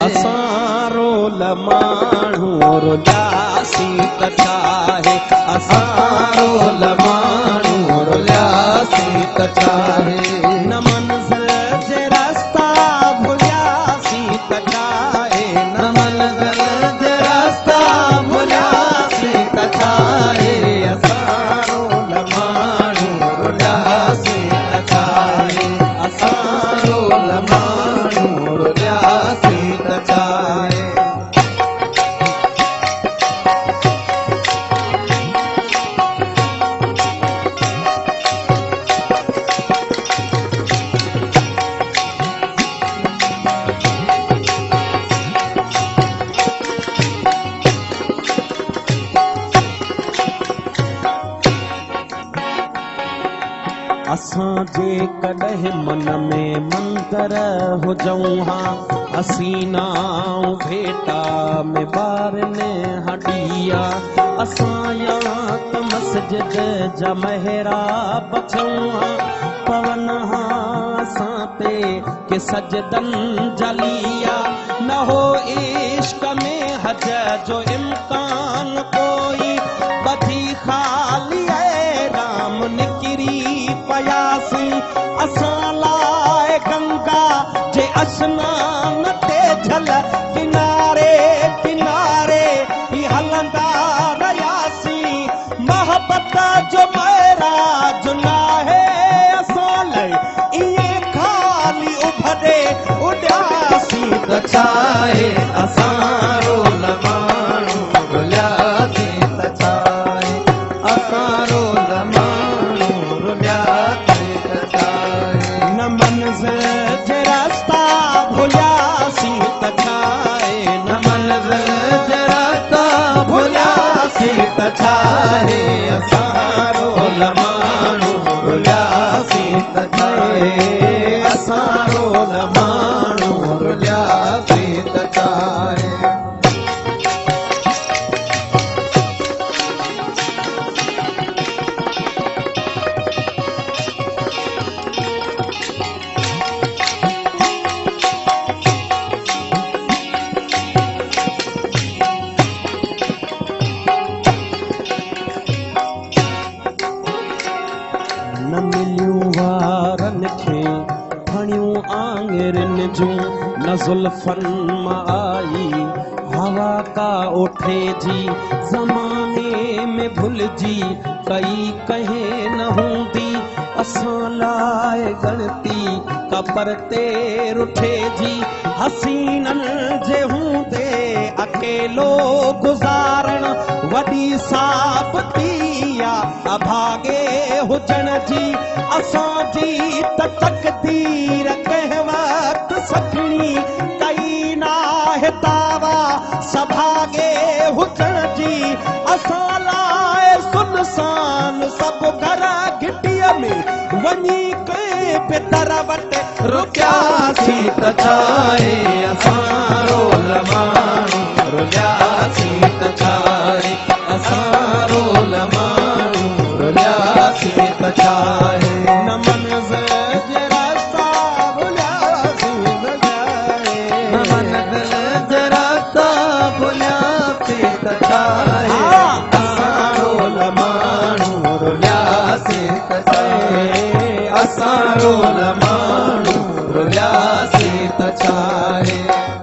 असां रोल माण्हू रुलियासी त छाहे असां रोल माण्हू रुलियासी त छाहे न मंज़िल जे रस्ता भुलियासी त छाहे न मंज़िल जे रस्ता भुलियासी त छाहे असां रोल माण्हू रुलियासी त छाहे असां रोल माण्हू रुलियासी त छाहे असां जे कॾहिं मन में मंदर हुजऊं हा हसीनाऊं भेटा में ॿारनि हॾिया असां या त मस्जिद जा महराब थियूं हा पवन हा असां ते के सजदनि जलिया न हो इश्क में हज जो इम्कान कोई बधी ख़ाली राम निकिरी पयासी असां लाइ गंगा जे अस्नान ते झल किनारे किनारे ही हलंदा रहियासीं मोहबत जो महराज नाहे असां लाइ इएं ख़ाली उभरे उॾियासीं त छाहे असां रोल माण्हू रुलियासी त छाहे असां रोल माण्हू रुलियासी त छाहे न मंज़िल जे रस्ता भुलियासी त छाहे न मंज़िल जे रस्ता भुलियासी त छाहे असां रोल माण्हू रुलियासी त छाहे असां रोल माण्हू रुलियासी त छाहे न मिलियूं वारनि खे खणियूं आङिरियुनि जूं न ज़ुल्फ़नि मां आई हवा का उठे जी ज़माने में भुलिजी कई कंहिं न हूंदी असां लाइ गणती कबर ते रुठे जी हसीननि जे हूंदे अकेलो गुज़ारण वॾी साबिती अभागे हुजण जी असांजी त तक़दीर कंहिं वक़्तु सखणी कई नाहे दावा सभागे हुजण जी असां लाइ सुनसान सभु घर घिटीअ में वञी कंहिं पितर वटि रुकियासी त छाहे असां रोल माण्हू रुलियासी त छाहे असां रोल माण्हू रुलियासी त छाहे न मंज़िल जे रस्ता भुलियासी त छाहे न मंज़िल जे रस्ता भुलियासी त छाहे असां रोल माण्हू रुलियासी त छाहे असां रोल